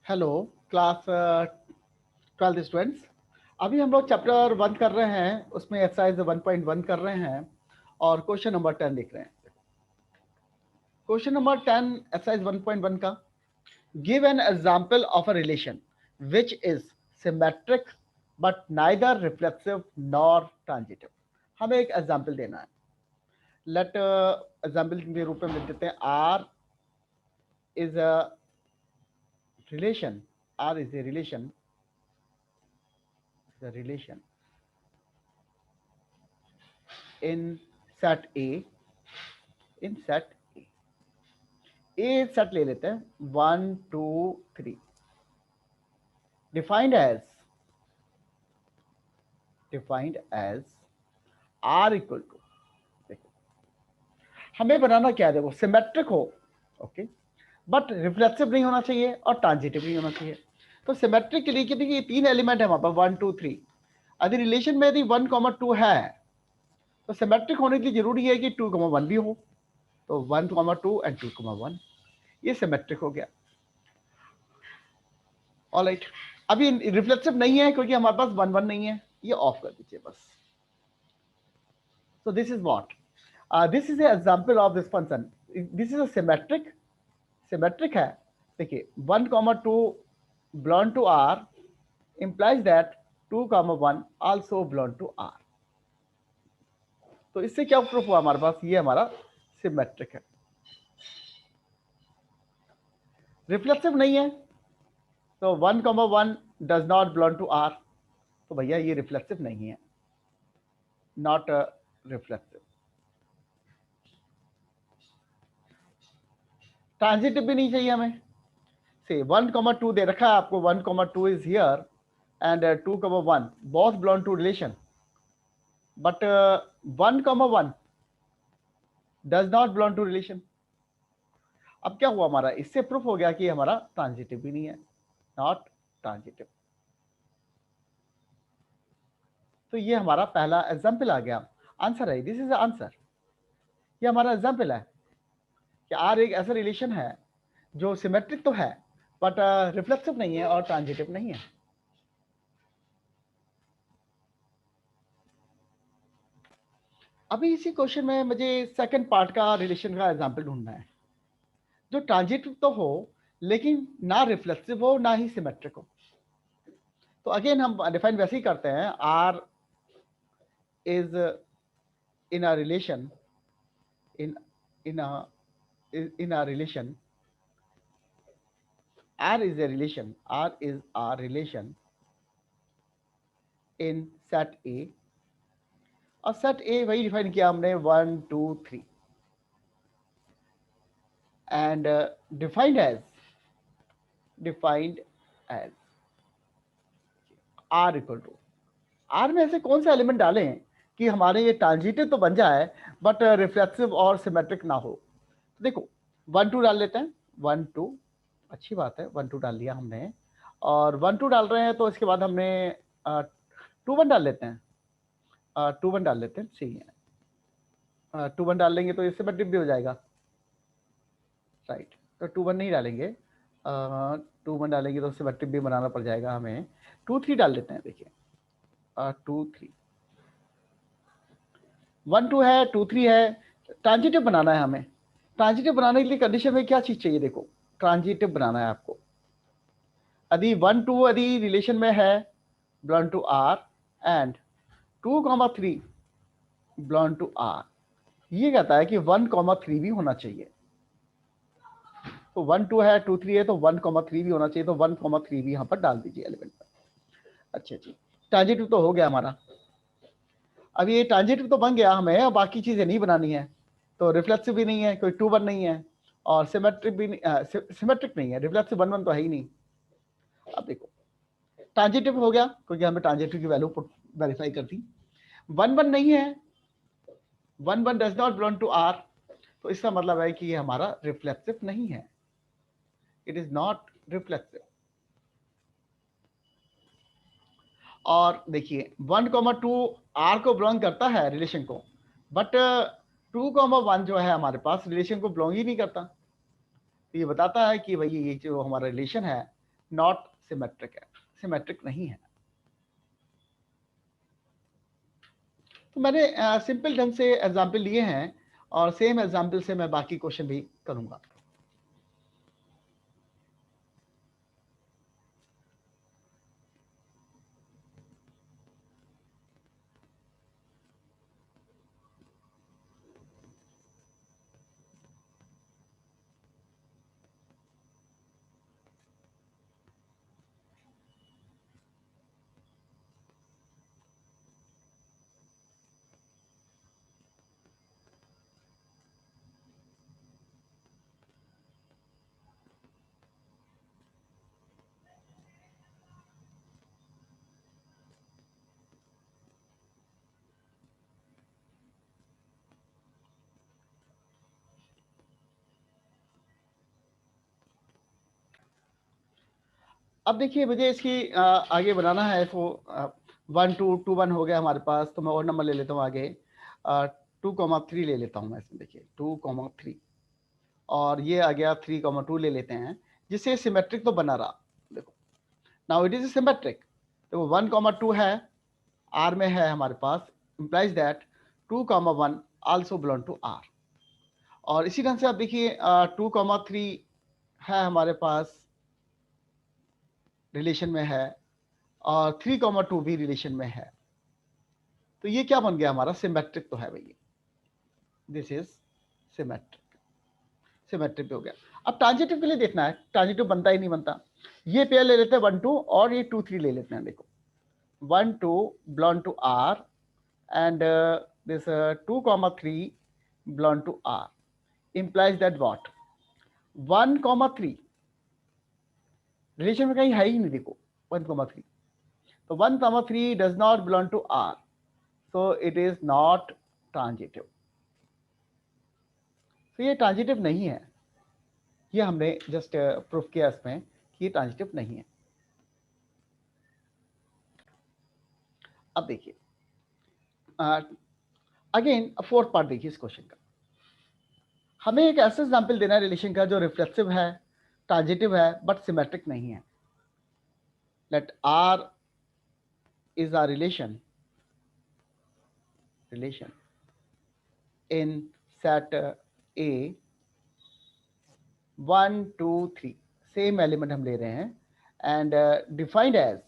Hello class 12 students. अभी हम लोग चैप्टर 1 कर रहे हैं, उसमें एक्सरसाइज 1.1 कर रहे हैं और क्वेश्चन नंबर 10 लिख रहे हैं। क्वेश्चन नंबर 10 एक्सरसाइज 1.1 का, give an example of a relation which is symmetric but neither reflexive nor transitive. हमें एक एग्जांपल देना है। लेट एग्जांपल के रूप में लिख देते हैं R is a relation. R is a relation, the relation in set A, in set A set ले लेते हैं 1 2 3, defined as R equal to, देखो हमें बनाना क्या है, देखो सिमेट्रिक हो, ओके, बट रिफ्लेक्सिव नहीं होना चाहिए और ट्रांजिटिव नहीं होना चाहिए। तो सिमेट्रिक के लिए देखिए तीन एलिमेंट है हमारे पास 1 2 3। यदि रिलेशन में यदि 1,2 है तो सिमेट्रिक होने के लिए जरूरी है कि 2,1 भी हो। तो 1,2 एंड 2,1 ये सिमेट्रिक हो गया। ऑलराइट, अभी रिफ्लेक्सिव नहीं है क्योंकि हमारे पास 1 1 नहीं है, ये ऑफ कर दीजिए बस। So this is what, this is example of this function. This is a symmetric है। देखिए 1,2 belong to R implies that 2,1 also belong to R. तो इससे क्या प्रूफ हुआ हमारे पास, ये हमारा सिमेट्रिक है। रिफ्लेक्सिव नहीं है तो 1,1 does not belong to R, तो भैया ये रिफ्लेक्सिव नहीं है, नॉट रिफ्लेक्सिव। ट्रांजिटिव भी नहीं चाहिए हमें। से 1,2 दे रखा है आपको, 1,2 is here and 2,1 both belong to relation, but 1,1 does not belong to relation। अब क्या हुआ हमारा, इससे प्रूफ हो गया कि हमारा ट्रांजिटिव भी नहीं है, नॉट ट्रांजिटिव। तो ये हमारा पहला एग्जाम्पल आ गया, आंसर है, दिस इज आंसर। ये हमारा एग्जाम्पल है कि आर एक ऐसा रिलेशन है जो सिमेट्रिक तो है बट रिफ्लेक्सिव नहीं है और ट्रांजिटिव नहीं है। अभी इसी क्वेश्चन में मुझे सेकंड पार्ट का रिलेशन का एग्जांपल ढूंढना है जो ट्रांजिटिव तो हो लेकिन ना रिफ्लेक्सिव हो ना ही सिमेट्रिक हो। तो अगेन हम डिफाइन वैसे ही करते हैं, R is in a relation, in in a relation, R is a relation, R is a relation in set A। और सेट ए वही डिफाइन किया हमने 1 2 3 and defined as R equal to, R में ऐसे कौन से एलिमेंट डालें कि हमारे ये ट्रांजिटिव तो बन जाए बट रिफ्लेक्सिव और सिमेट्रिक ना हो। तो देखो 1 2 डाल लेते हैं, 1 2 अच्छी बात है, 1 2 डाल लिया हमने। और 1 2 डाल रहे हैं तो इसके बाद हमने 2 1 डाल लेते हैं, 2 1 डाल लेते हैं, सही है। 2 1 डाल लेंगे तो इससे सिमेट्रिक भी हो जाएगा, राइट। तो 2 1 नहीं डालेंगे, 2 1 डालेंगे तो सिमेट्रिक भी बनाना पड़ जाएगा हमें। 2 3 डाल लेते हैं, देखिए 2 3 1 2 है, 2 3 है, ट्रांजिटिव बनाना है हमें। ट्रांजिटिव बनाने के लिए कंडीशन में क्या चीज चाहिए, देखो ट्रांजिटिव बनाना है आपको। यदि 1 2 यदि रिलेशन में है belong to R and 2,3 belong to R, ये कहता है कि 1,3 भी होना चाहिए। तो 1 2 है, 2 3 है, तो 1,3 भी होना चाहिए, तो 1,3 भी यहाँ पर डाल दीजिए एलिमेंट पर। अच्छा जी, ट्रांजिटिव तो हो गया हमारा। अब ये ट्रांजिटिव तो बन गया हमें, और बाकी चीजें नहीं बनानी है। तो रिफ्लेक्सिव भी नहीं है, कोई 2 1 नहीं है, और सिमेट्रिक भी नहीं, सिमेट्रिक नहीं है, रिफ्लेक्सिव 1 1 तो है ही नहीं। अब देखो ट्रांजिटिव हो गया क्योंकि हमें ट्रांजिटिव की वैल्यू वेरीफाई कर दी। 1 1 नहीं है, 1 1 does not belong to R, तो इसका मतलब है कि ये हमारा रिफ्लेक्सिव नहीं है, इट इज नॉट रिफ्लेक्सिव। और देखिए 1,2 आर को बिलोंग करता है रिलेशन को, बट 2,1 जो है हमारे पास रिलेशन को बिलोंग ही नहीं करता। तो ये बताता है कि भाई ये जो हमारा रिलेशन है नॉट सिमेट्रिक है, सिमेट्रिक नहीं है। तो मैंने सिंपल ढंग से एग्जाम्पल लिए हैं और सेम एग्जाम्पल से मैं बाकी क्वेश्चन भी करूंगा। अब देखिए मुझे इसकी आगे बनाना है। तो 1 2 2 1 हो गया हमारे पास, तो मैं और नंबर ले लेता हूँ आगे। 2,3 ले लेता हूँ मैं इसमें। देखिए 2,3 और ये आ गया 3,2 ले लेते हैं, जिससे सिमेट्रिक तो बना रहा। देखो नाउ इट इज सिमेट्रिक। देखो 1,2 है, आर में है हमारे पास, implies that 2,1 also belong to R. और इसी ढंग से आप देखिए 2,3 है हमारे पास, रिलेशन में है, और 3,2 भी रिलेशन में है। तो ये क्या बन गया हमारा, सिमेट्रिक तो है भैया, दिस इज सिमेट्रिक। सिमेट्रिक पे हो गया। अब ट्रांजिटिव के लिए देखना है, ट्रांजिटिव बनता ही नहीं बनता। ये पेयर ले लेते हैं 1 2, और ये 2 3 ले लेते हैं। देखो 1 2 belong to R and this 2,3 belong to R, implies that what 1,3 relation में कहीं है ही नहीं। देखो 1,3, तो 1,3 does not belong to R, so it is not transitive. तो ये ट्रांजिटिव नहीं है। ये हमने जस्ट प्रूफ किया इसमें कि ये ट्रांजिटिव नहीं है। अब देखिए अगेन फोर्थ पार्ट देखिए इस क्वेश्चन का। हमें एक ऐसा एग्जाम्पल देना है रिलेशन का जो रिफ्लेक्सिव है, ट्रांजिटिव है, बट सिमेट्रिक नहीं है। Let R is a relation in set A 1 2 3, same element हम ले रहे हैं एंड डिफाइंड एज।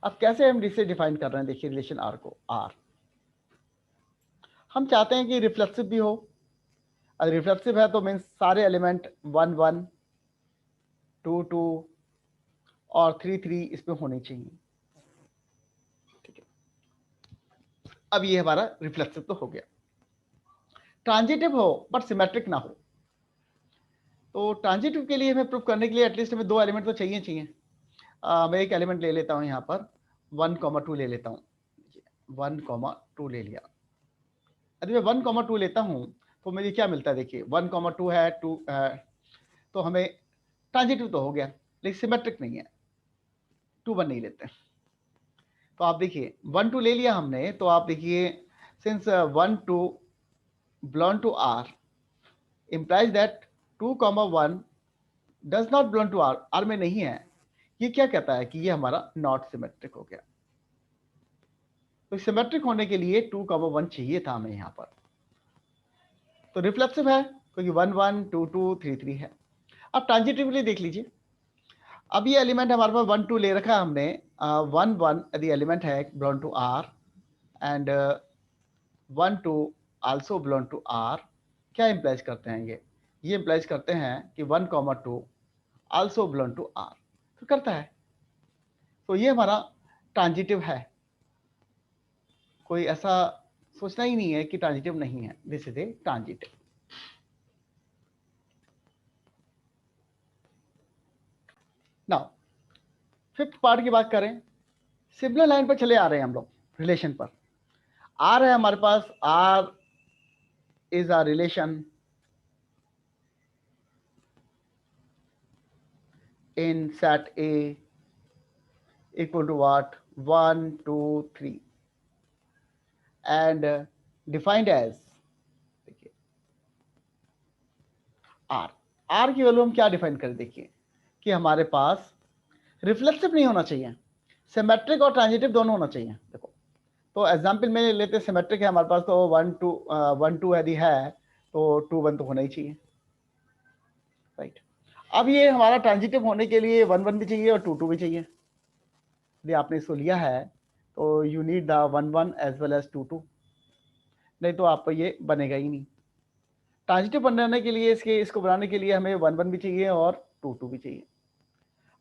अब कैसे हम इसे डिफाइन कर रहे हैं, देखिए रिलेशन आर को। आर हम चाहते हैं कि रिफ्लेक्सिव भी हो। अगर रिफ्लेक्सिव है तो मीन्स सारे एलिमेंट 1 1 2 2 और 3 3 इसमें होने चाहिए। ठीक है, अब ये हमारा रिफ्लेक्सिव तो हो गया। ट्रांजिटिव हो बट सिमेट्रिक ना हो। तो ट्रांजिटिव के लिए हमें प्रूव करने के लिए एटलीस्ट हमें 2 एलिमेंट तो चाहिए। मैं एक एलिमेंट ले लेता हूं यहाँ पर, 1,2 ले लेता हूँ। 1,2 ले लिया। यदि मैं 1,2 लेता हूँ तो मुझे क्या मिलता है, देखिए 1,2 है 2, तो हमें ट्रांजिटिव तो हो गया, लेकिन सिमेट्रिक नहीं है। 2 1 नहीं लेते। तो आप देखिए 1 2 ले लिया हमने, तो आप देखिए since 1 2 belong to R, implies that 2,1 does not belong to R, R में नहीं है। ये क्या कहता है कि ये हमारा नॉट सिमेट्रिक हो गया। तो सिमेट्रिक होने के लिए 2,1 चाहिए था हमें यहाँ पर। तो रिफ्लेक्सिव है क्योंकि 1 1 2 2 3 3 है। अब ट्रांजिटिवली देख लीजिए। अब ये एलिमेंट हमारे पास 1 2 ले रखा है हमने। 1 1 यदि एलिमेंट है belong to R and 1 2 also belong to R, क्या इंप्लाइज करते हैं ये इंप्लाइज करते हैं कि 1,2 आल्सो बिलोंग टू आर। तो करता है। तो ये हमारा ट्रांजिटिव है। कोई ऐसा सोचना ही नहीं है कि ट्रांजिटिव नहीं है, this is a transitive. Now fifth part की बात करें, सिमिलर लाइन पर चले आ रहे हैं हम लोग रिलेशन पर। आर है हमारे पास, R is a relation in set A equal to what 1 2 3 and defined as, देखिए आर। आर की वैल्यू हम क्या डिफाइन करें, देखिए कि हमारे पास रिफ्लेक्सिव नहीं होना चाहिए, सिमेट्रिक और ट्रांजिटिव दोनों होना चाहिए। देखो तो एग्जांपल में लेते, सिमेट्रिक है हमारे पास, तो 1 2 यदि है तो 2 1 तो होना ही चाहिए, राइट। अब ये हमारा ट्रांजिटिव होने के लिए 1 1 भी चाहिए और 2 2 भी चाहिए। यदि आपने इसको लिया है तो you need the 1 1 as well as 2 2, नहीं तो आपको ये बनेगा ही नहीं। ट्रांजिटिव बनाने के लिए, इसको बनाने के लिए हमें 1 1 भी चाहिए और 2 2 भी चाहिए।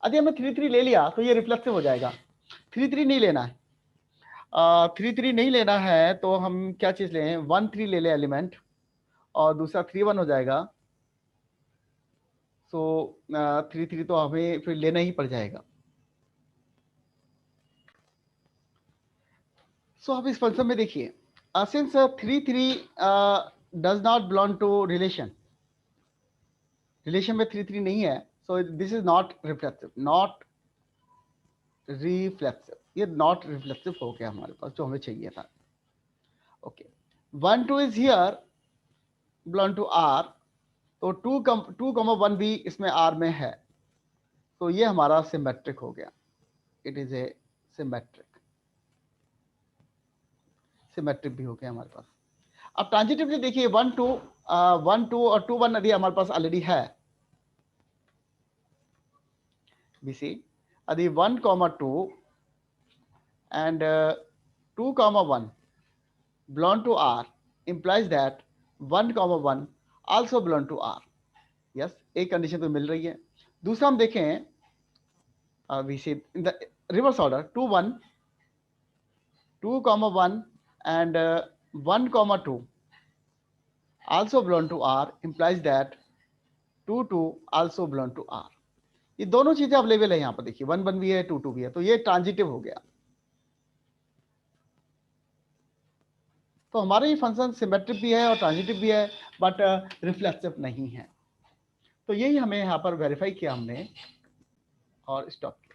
यदि हमें 3 3 ले लिया तो ये रिफ्लेक्सिव हो जाएगा। 3 3 नहीं लेना है, 3 3 नहीं लेना है तो हम क्या चीज लें, 1 3 ले लें एलिमेंट, और दूसरा 3 1 हो जाएगा। सो 3 3 तो हमें फिर लेना ही पड़ जाएगा। सो अब इस फंक्शन में देखिए, since 3 3 does not belong to relation, relation में 3 3 नहीं है, so this is not reflexive, not reflexive, ये नॉट रिफ्लेक्सिव हो गया हमारे पास जो हमें चाहिए था। Okay 1 2 is here belong to R, तो 2 1 भी इसमें आर में है, तो ये हमारा सिमेट्रिक हो गया, it is a symmetric, symmetric भी हो गया हमारे पास। अब ट्रांजिटिवली देखिए 1 2 1 2 और 2 1 यदि हमारे पास ऑलरेडी है, बीसी यदि 1 2 and 2 1 belong to R implies that 1 1 also belong to R. yes, एक कंडीशन तो मिल रही है। दूसरा हम देखें, we see in the reverse order 2 1 2 1 and 1 2 also belong to R implies that 2 2 also belong to R. ये दोनों चीजें अवेलेबल है यहाँ पर, देखिए 1 1 भी है 2 2 भी है, तो ये ट्रांजिटिव हो गया। तो हमारा ये फंक्शन सिमेट्रिक भी है और ट्रांजिटिव भी है, बट रिफ्लेक्सिव नहीं है। तो यही हमें यहाँ पर वेरीफाई किया हमने और स्टॉप किया।